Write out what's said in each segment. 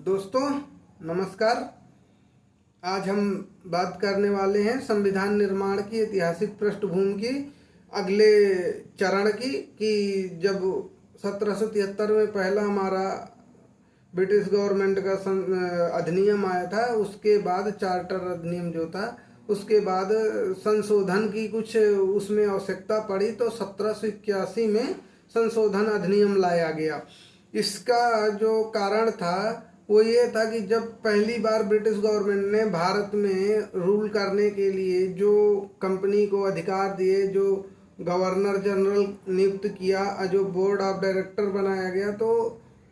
दोस्तों नमस्कार। आज हम बात करने वाले हैं संविधान निर्माण की ऐतिहासिक पृष्ठभूमि की अगले चरण की, कि जब 1773 में पहला हमारा ब्रिटिश गवर्नमेंट का अधिनियम आया था, उसके बाद चार्टर अधिनियम जो था, उसके बाद संशोधन की कुछ उसमें आवश्यकता पड़ी, तो 1781 में संशोधन अधिनियम लाया गया। इसका जो कारण था वो ये था कि जब पहली बार ब्रिटिश गवर्नमेंट ने भारत में रूल करने के लिए जो कंपनी को अधिकार दिए, जो गवर्नर जनरल नियुक्त किया, जो बोर्ड ऑफ डायरेक्टर बनाया गया, तो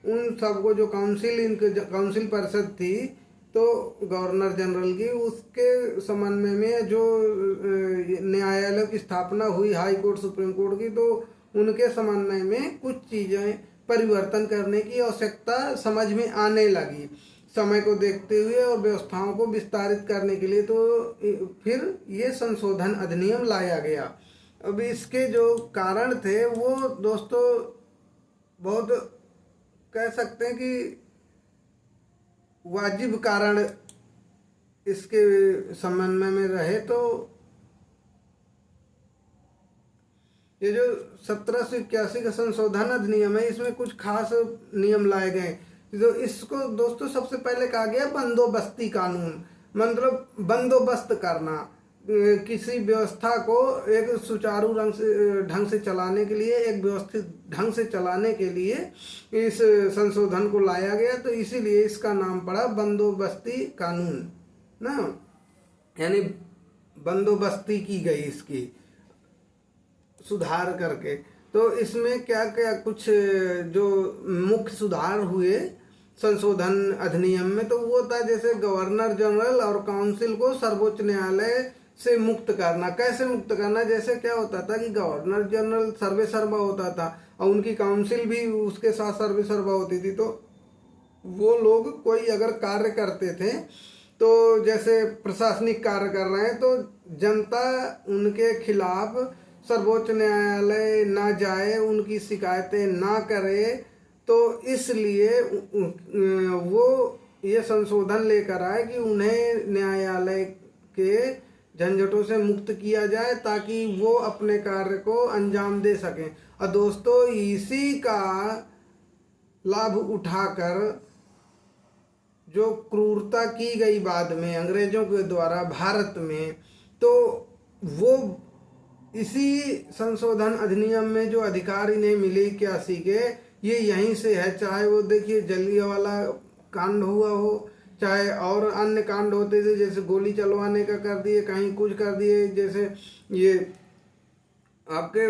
उन सबको जो काउंसिल परिषद थी, तो गवर्नर जनरल की, उसके समन्वय में जो न्यायालय की स्थापना हुई, हाई कोर्ट सुप्रीम कोर्ट की, तो उनके समन्वय में कुछ चीज़ें परिवर्तन करने की आवश्यकता समझ में आने लगी समय को देखते हुए और व्यवस्थाओं को विस्तारित करने के लिए। तो फिर ये संशोधन अधिनियम लाया गया। अब इसके जो कारण थे वो दोस्तों बहुत कह सकते हैं कि वाजिब कारण इसके समन्वय में रहे। तो ये जो 1781 का संशोधन अधिनियम है, इसमें कुछ खास नियम लाए गए। तो इसको दोस्तों सबसे पहले कहा गया बंदोबस्ती कानून, मतलब बंदोबस्त करना, किसी व्यवस्था को एक सुचारू ढंग से चलाने के लिए, एक व्यवस्थित ढंग से चलाने के लिए इस संशोधन को लाया गया। तो इसीलिए इसका नाम पड़ा बंदोबस्ती कानून ना, यानी बंदोबस्ती की गई इसकी सुधार करके। तो इसमें क्या क्या कुछ जो मुख्य सुधार हुए संशोधन अधिनियम में, तो वो था जैसे गवर्नर जनरल और काउंसिल को सर्वोच्च न्यायालय से मुक्त करना। कैसे मुक्त करना? जैसे क्या होता था कि गवर्नर जनरल सर्वे सर्वा होता था और उनकी काउंसिल भी उसके साथ सर्वे सर्वा होती थी। तो वो लोग कोई अगर कार्य करते थे, तो जैसे प्रशासनिक कार्य कर रहे हैं, तो जनता उनके खिलाफ सर्वोच्च न्यायालय ना जाए, उनकी शिकायतें ना करे। तो इसलिए वो ये संशोधन लेकर आए कि उन्हें न्यायालय के झंझटों से मुक्त किया जाए ताकि वो अपने कार्य को अंजाम दे सकें। और दोस्तों इसी का लाभ उठाकर जो क्रूरता की गई बाद में अंग्रेजों के द्वारा भारत में, तो वो इसी संशोधन अधिनियम में जो अधिकार इन्हें मिले 81 के, ये यहीं से है। चाहे वो देखिए जलियांवाला कांड हुआ हो, चाहे और अन्य कांड होते थे, जैसे गोली चलवाने का कर दिए, कहीं कुछ कर दिए, जैसे ये आपके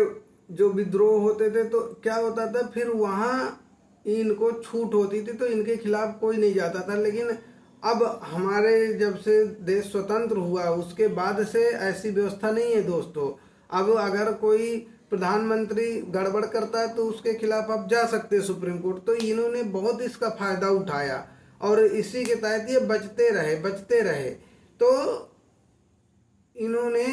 जो विद्रोह होते थे, तो क्या होता था फिर वहाँ इनको छूट होती थी, तो इनके खिलाफ कोई नहीं जाता था। लेकिन अब हमारे जब से देश स्वतंत्र हुआ उसके बाद से ऐसी व्यवस्था नहीं है दोस्तों। अब अगर कोई प्रधानमंत्री गड़बड़ करता है तो उसके खिलाफ आप जा सकते हैं सुप्रीम कोर्ट। तो इन्होंने बहुत इसका फायदा उठाया और इसी के तहत ये बचते रहे। तो इन्होंने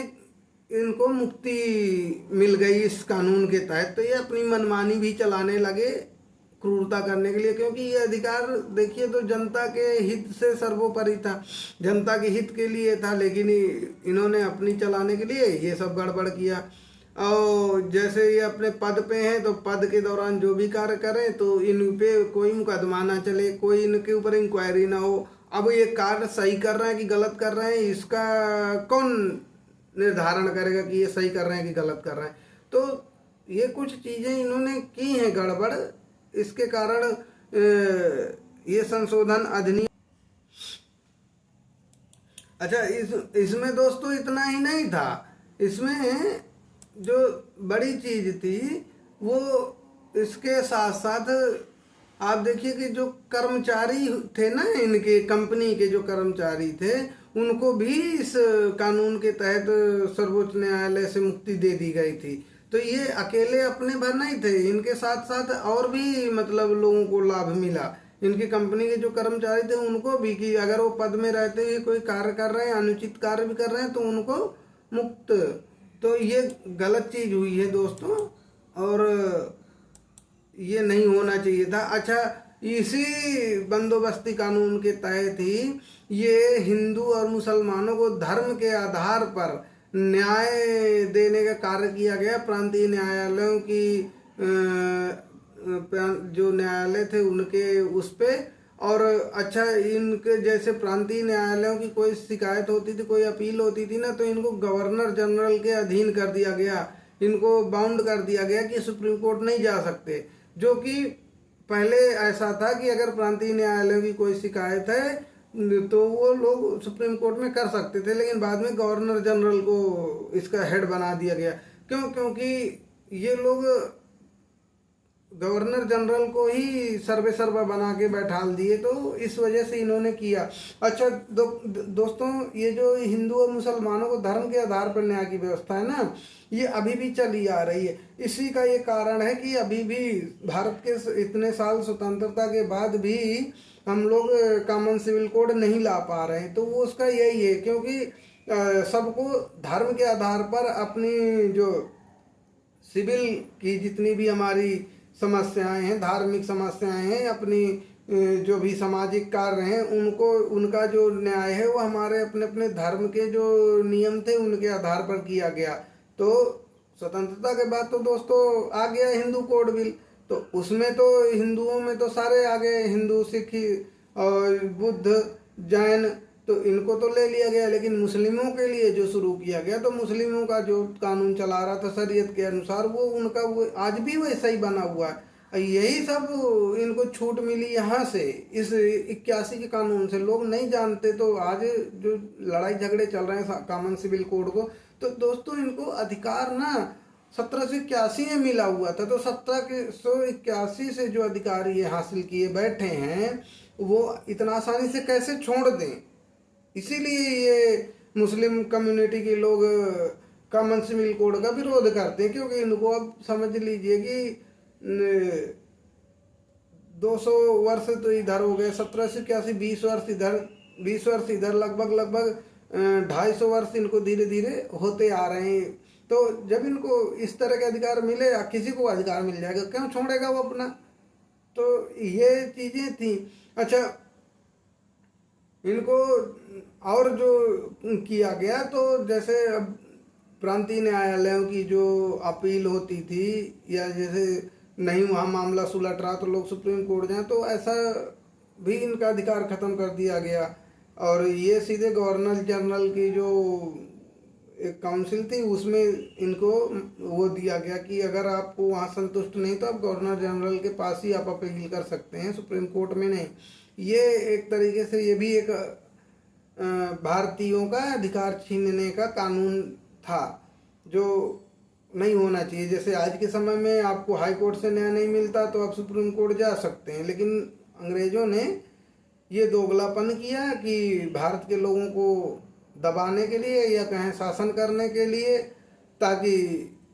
इनको मुक्ति मिल गई इस कानून के तहत। तो ये अपनी मनमानी भी चलाने लगे क्रूरता करने के लिए, क्योंकि ये अधिकार देखिए तो जनता के हित से सर्वोपरि था, जनता के हित के लिए था। लेकिन इन्होंने अपनी चलाने के लिए ये सब गड़बड़ किया। और जैसे ये अपने पद पे हैं, तो पद के दौरान जो भी कार्य करें तो इन पे कोई मुकदमा ना चले, कोई इनके ऊपर इंक्वायरी ना हो। अब ये कार्य सही कर रहे हैं कि गलत कर रहे हैं, इसका कौन निर्धारण करेगा कि ये सही कर रहे हैं कि गलत कर रहे हैं? तो ये कुछ चीज़ें इन्होंने की हैं गड़बड़, इसके कारण ये संशोधन अधिनियम। अच्छा, इसमें दोस्तों इतना ही नहीं था। इसमें जो बड़ी चीज थी वो इसके साथ साथ आप देखिए कि जो कर्मचारी थे ना, इनके कंपनी के जो कर्मचारी थे, उनको भी इस कानून के तहत सर्वोच्च न्यायालय से मुक्ति दे दी गई थी। तो ये अकेले अपने भर नहीं थे, इनके साथ साथ और भी मतलब लोगों को लाभ मिला। इनकी कंपनी के जो कर्मचारी थे उनको भी, कि अगर वो पद में रहते हुए कोई कार्य कर रहे हैं, अनुचित कार्य भी कर रहे हैं, तो उनको मुक्त। तो ये गलत चीज हुई है दोस्तों, और ये नहीं होना चाहिए था। अच्छा, इसी बंदोबस्ती कानून के तहत ही ये हिंदू और मुसलमानों को धर्म के आधार पर न्याय देने का कार्य किया गया। प्रांतीय न्यायालयों की जो न्यायालय थे उनके उस पे। और अच्छा, इनके जैसे प्रांतीय न्यायालयों की कोई शिकायत होती थी, कोई अपील होती थी ना, तो इनको गवर्नर जनरल के अधीन कर दिया गया, इनको बाउंड कर दिया गया कि सुप्रीम कोर्ट नहीं जा सकते। जो कि पहले ऐसा था कि अगर प्रांतीय न्यायालयों की कोई शिकायत है तो वो लोग सुप्रीम कोर्ट में कर सकते थे, लेकिन बाद में गवर्नर जनरल को इसका हेड बना दिया गया। क्यों? क्योंकि ये लोग गवर्नर जनरल को ही सर्वे सर्वा बना के बैठाल दिए, तो इस वजह से इन्होंने किया। अच्छा दोस्तों, ये जो हिंदू और मुसलमानों को धर्म के आधार पर न्याय की व्यवस्था है ना, ये अभी भी चली आ रही है। इसी का ये कारण है कि अभी भी भारत के इतने साल स्वतंत्रता के बाद भी हम लोग कॉमन सिविल कोड नहीं ला पा रहे हैं। तो वो उसका यही है, क्योंकि सबको धर्म के आधार पर अपनी जो सिविल की जितनी भी हमारी समस्याएं हैं, धार्मिक समस्याएं हैं, अपनी जो भी सामाजिक कार्य हैं, उनको उनका जो न्याय है वो हमारे अपने अपने धर्म के जो नियम थे उनके आधार पर किया गया। तो स्वतंत्रता के बाद तो दोस्तों आ गया हिंदू कोड बिल, तो उसमें तो हिंदुओं में तो सारे आ गए, हिंदू, सिख और बुद्ध, जैन, तो इनको तो ले लिया गया। लेकिन मुस्लिमों के लिए जो शुरू किया गया, तो मुस्लिमों का जो कानून चला रहा था शरीयत के अनुसार, वो उनका वो आज भी वैसा ही बना हुआ है। यही सब इनको छूट मिली यहाँ से, इस 81 के कानून से। लोग नहीं जानते, तो आज जो लड़ाई झगड़े चल रहे हैं कॉमन सिविल कोड को, तो दोस्तों इनको अधिकार ना 1781 में मिला हुआ था। तो 1781 से जो अधिकार ये हासिल किए बैठे हैं, वो इतना आसानी से कैसे छोड़ दें? इसीलिए ये मुस्लिम कम्युनिटी के लोग कॉमन सिविल कोड का विरोध करते हैं, क्योंकि इनको अब समझ लीजिए कि 200 वर्ष तो इधर हो गए, 1781, 20 वर्ष इधर, 20 वर्ष इधर, लगभग 250 वर्ष इनको धीरे धीरे होते आ रहे हैं। तो जब इनको इस तरह के अधिकार मिले, किसी को अधिकार मिल जाएगा, क्यों छोड़ेगा वो अपना? तो ये चीजें थी। अच्छा, इनको और जो किया गया, तो जैसे अब प्रांतीय न्यायालयों की जो अपील होती थी, या जैसे नहीं वहाँ मामला सुलट रहा तो लोग सुप्रीम कोर्ट जाएं, तो ऐसा भी इनका अधिकार खत्म कर दिया गया। और ये सीधे गवर्नर जनरल की जो एक काउंसिल थी, उसमें इनको वो दिया गया कि अगर आपको वहाँ संतुष्ट नहीं तो आप गवर्नर जनरल के पास ही आप अपील कर सकते हैं, सुप्रीम कोर्ट में नहीं। ये एक तरीके से ये भी एक भारतीयों का अधिकार छीनने का कानून था, जो नहीं होना चाहिए। जैसे आज के समय में आपको हाई कोर्ट से न्याय नहीं मिलता तो आप सुप्रीम कोर्ट जा सकते हैं, लेकिन अंग्रेजों ने ये दोगलापन किया कि भारत के लोगों को दबाने के लिए या कहें शासन करने के लिए, ताकि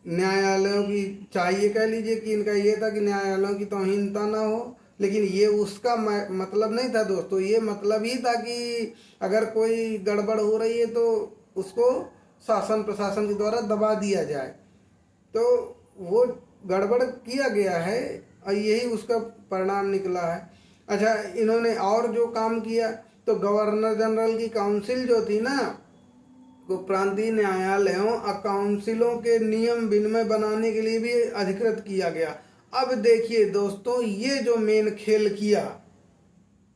न्यायालयों की, चाहिए कह लीजिए कि इनका ये था कि न्यायालयों की तौहीनता ना हो। लेकिन ये उसका मतलब नहीं था दोस्तों, ये मतलब ही था कि अगर कोई गड़बड़ हो रही है तो उसको शासन प्रशासन के द्वारा दबा दिया जाए। तो वो गड़बड़ किया गया है और यही उसका परिणाम निकला है। अच्छा, इन्होंने और जो काम किया, तो गवर्नर जनरल की काउंसिल जो थी ना, को प्रांतीय न्यायालयों और काउंसिलों के नियम विनिमय बनाने के लिए भी अधिकृत किया गया। अब देखिए दोस्तों, ये जो मेन खेल किया,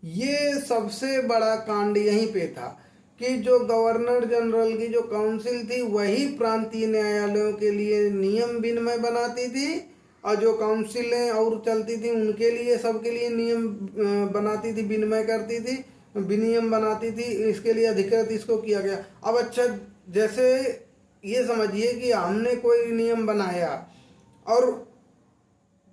ये सबसे बड़ा कांड यहीं पे था कि जो गवर्नर जनरल की जो काउंसिल थी, वही प्रांतीय न्यायालयों के लिए नियम विनिमय बनाती थी, और जो काउंसिलें और चलती थी उनके लिए, सबके लिए नियम बनाती थी, विनिमय करती थी, विनियम बनाती थी। इसके लिए अधिकृत इसको किया गया। अब अच्छा, जैसे ये समझिए कि हमने कोई नियम बनाया, और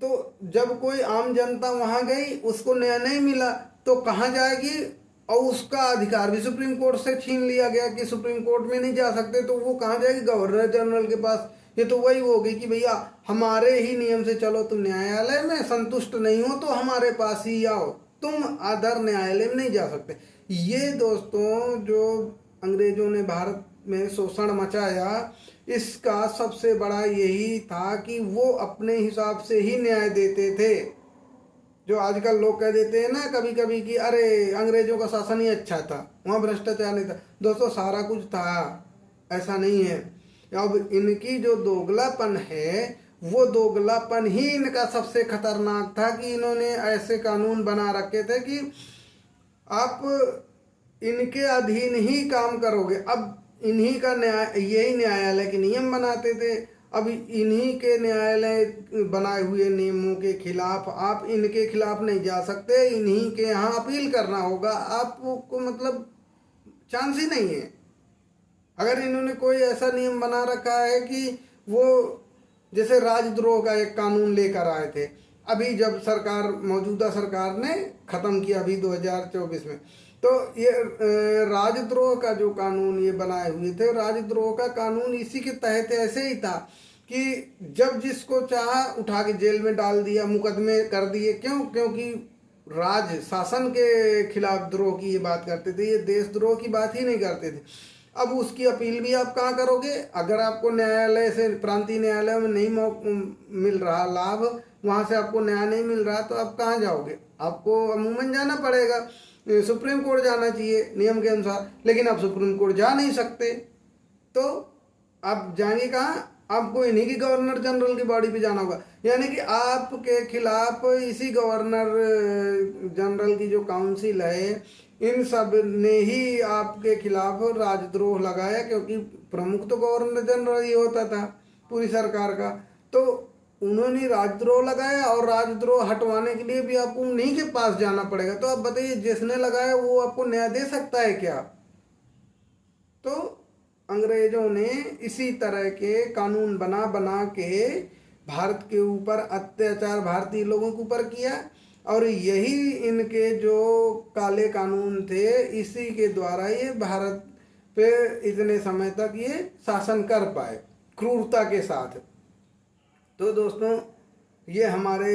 तो जब कोई आम जनता वहां गई, उसको न्याय नहीं मिला, तो कहाँ जाएगी? और उसका अधिकार भी सुप्रीम कोर्ट से छीन लिया गया कि सुप्रीम कोर्ट में नहीं जा सकते, तो वो कहाँ जाएगी? गवर्नर जनरल के पास। ये तो वही होगी कि भैया हमारे ही नियम से चलो, तुम न्यायालय में संतुष्ट नहीं हो तो हमारे पास ही आओ, तुम अदर न्यायालय में नहीं जा सकते। ये दोस्तों जो अंग्रेजों ने भारत में शोषण मचाया, इसका सबसे बड़ा यही था कि वो अपने हिसाब से ही न्याय देते थे। जो आजकल लोग कह देते हैं ना कभी कभी कि अरे अंग्रेजों का शासन ही अच्छा था, वहाँ भ्रष्टाचार नहीं था। दोस्तों सारा कुछ था, ऐसा नहीं है। अब इनकी जो दोगलापन है, वो दोगलापन ही इनका सबसे खतरनाक था कि इन्होंने ऐसे कानून बना रखे थे कि आप इनके अधीन ही काम करोगे। अब इन्हीं का न्याय, यही न्यायालय के नियम बनाते थे। अब इन्हीं के न्यायालय बनाए हुए नियमों के खिलाफ आप इनके खिलाफ नहीं जा सकते, इन्हीं के यहाँ अपील करना होगा। आपको मतलब चांस ही नहीं है। अगर इन्होंने कोई ऐसा नियम बना रखा है कि वो, जैसे राजद्रोह का एक कानून लेकर आए थे अभी, जब सरकार, मौजूदा सरकार ने ख़त्म किया अभी 2024 में, तो ये राजद्रोह का जो कानून ये बनाए हुए थे, राजद्रोह का कानून इसी के तहत ऐसे ही था कि जब जिसको चाहा उठा के जेल में डाल दिया, मुकदमे कर दिए। क्यों? क्योंकि राज शासन के खिलाफ द्रोह की ये बात करते थे, ये देशद्रोह की बात ही नहीं करते थे। अब उसकी अपील भी आप कहाँ करोगे? अगर आपको न्यायालय से, प्रांतीय न्यायालय में नहीं मिल रहा लाभ, वहाँ से आपको न्याय नहीं मिल रहा, तो आप कहाँ जाओगे? आपको अमूमन जाना पड़ेगा, सुप्रीम कोर्ट जाना चाहिए नियम के अनुसार, लेकिन आप सुप्रीम कोर्ट जा नहीं सकते। तो आप जाएंगे कहाँ? आपको इन्हीं की गवर्नर जनरल की बॉडी पे जाना होगा। यानी कि आपके खिलाफ इसी गवर्नर जनरल की जो काउंसिल है, इन सब ने ही आपके खिलाफ राजद्रोह लगाया, क्योंकि प्रमुख तो गवर्नर जनरल ही होता था पूरी सरकार का। तो उन्होंने राजद्रोह लगाया, और राजद्रोह हटवाने के लिए भी आपको उन्हीं के पास जाना पड़ेगा। तो आप बताइए, जिसने लगाया वो आपको न्याय दे सकता है क्या? तो अंग्रेजों ने इसी तरह के कानून बना बना के भारत के ऊपर अत्याचार भारतीय लोगों के ऊपर किया, और यही इनके जो काले कानून थे, इसी के द्वारा ये भारत पे इतने समय तक ये शासन कर पाए क्रूरता के साथ। तो दोस्तों, ये हमारे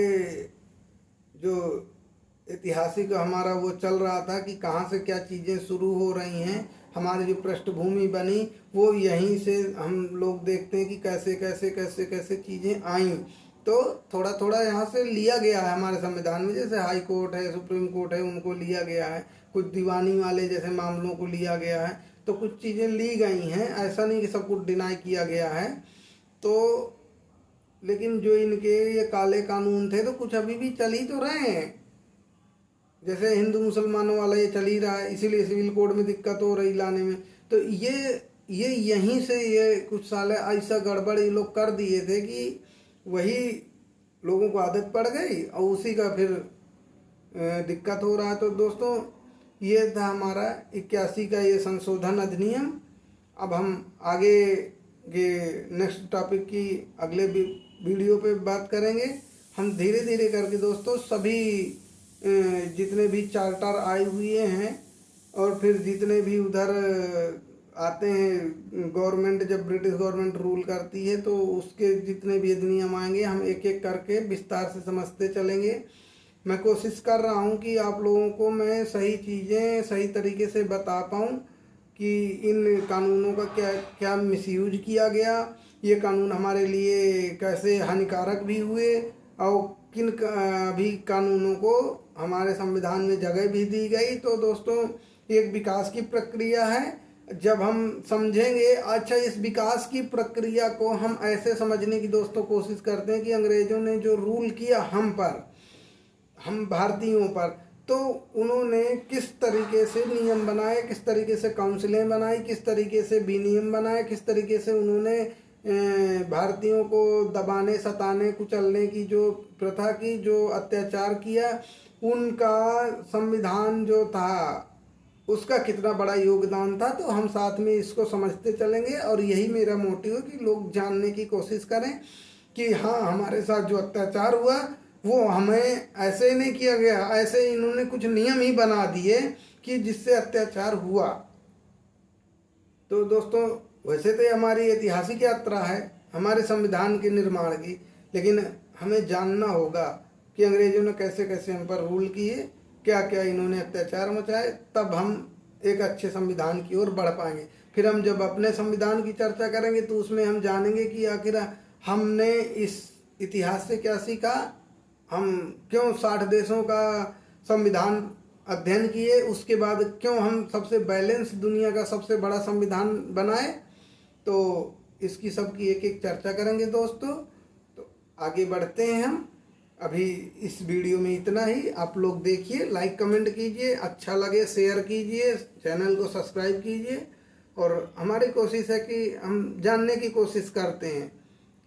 जो ऐतिहासिक हमारा वो चल रहा था कि कहाँ से क्या चीज़ें शुरू हो रही हैं, हमारी जो पृष्ठभूमि बनी वो यहीं से हम लोग देखते हैं कि कैसे कैसे कैसे कैसे चीज़ें आई। तो थोड़ा थोड़ा यहाँ से लिया गया है हमारे संविधान में, जैसे हाई कोर्ट है, सुप्रीम कोर्ट है, उनको लिया गया है। कुछ दीवानी वाले जैसे मामलों को लिया गया है, तो कुछ चीज़ें ली गई हैं, ऐसा नहीं कि सब कुछ डिनाई किया गया है। तो लेकिन जो इनके ये काले कानून थे, तो कुछ अभी भी चल ही तो रहे हैं। जैसे हिंदू मुसलमानों वाला ये चल ही रहा है, इसीलिए सिविल कोड में दिक्कत हो रही लाने में। तो ये यहीं से ये कुछ साल ऐसा गड़बड़ ये लोग कर दिए थे कि वही लोगों को आदत पड़ गई, और उसी का फिर दिक्कत हो रहा है। तो दोस्तों, ये था हमारा 81 का ये संशोधन अधिनियम। अब हम आगे के नेक्स्ट टॉपिक की अगले वीडियो पे बात करेंगे। हम धीरे धीरे करके दोस्तों सभी जितने भी चार्टर आए हुए हैं, और फिर जितने भी उधर आते हैं, गवर्नमेंट जब ब्रिटिश गवर्नमेंट रूल करती है, तो उसके जितने भी अधिनियम आएंगे हम एक एक करके विस्तार से समझते चलेंगे। मैं कोशिश कर रहा हूं कि आप लोगों को मैं सही चीज़ें सही तरीके से बता पाऊं कि इन कानूनों का क्या क्या मिसयूज किया गया, ये कानून हमारे लिए कैसे हानिकारक भी हुए, और किन भी कानूनों को हमारे संविधान में जगह भी दी गई। तो दोस्तों, एक विकास की प्रक्रिया है। जब हम समझेंगे, अच्छा, इस विकास की प्रक्रिया को हम ऐसे समझने की दोस्तों कोशिश करते हैं कि अंग्रेजों ने जो रूल किया हम पर, हम भारतीयों पर, तो उन्होंने किस तरीके से नियम बनाए, किस तरीके से काउंसिलें बनाई, किस तरीके से विनियम बनाए, किस तरीके से उन्होंने भारतीयों को दबाने, सताने, कुचलने की जो प्रथा की, जो अत्याचार किया, उनका संविधान जो था उसका कितना बड़ा योगदान था। तो हम साथ में इसको समझते चलेंगे, और यही मेरा मोटिव है कि लोग जानने की कोशिश करें कि हाँ, हमारे साथ जो अत्याचार हुआ वो हमें ऐसे ही नहीं किया गया, ऐसे इन्होंने कुछ नियम ही बना दिए कि जिससे अत्याचार हुआ। तो दोस्तों, वैसे तो हमारी ऐतिहासिक यात्रा है हमारे संविधान के निर्माण की, लेकिन हमें जानना होगा कि अंग्रेजों ने कैसे कैसे हम पर रूल किए, क्या क्या इन्होंने अत्याचार मचाए, तब हम एक अच्छे संविधान की ओर बढ़ पाएंगे। फिर हम जब अपने संविधान की चर्चा करेंगे तो उसमें हम जानेंगे कि आखिर हमने इस इतिहास से क्या सीखा, हम क्यों 60 देशों का संविधान अध्ययन किए, उसके बाद क्यों हम सबसे बैलेंस दुनिया का सबसे बड़ा संविधान बनाए। तो इसकी सबकी एक एक चर्चा करेंगे दोस्तों। तो आगे बढ़ते हैं हम। अभी इस वीडियो में इतना ही। आप लोग देखिए, लाइक कमेंट कीजिए, अच्छा लगे शेयर कीजिए, चैनल को सब्सक्राइब कीजिए। और हमारी कोशिश है कि हम जानने की कोशिश करते हैं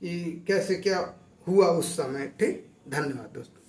कि कैसे क्या हुआ उस समय। ठीक, धन्यवाद दोस्तों।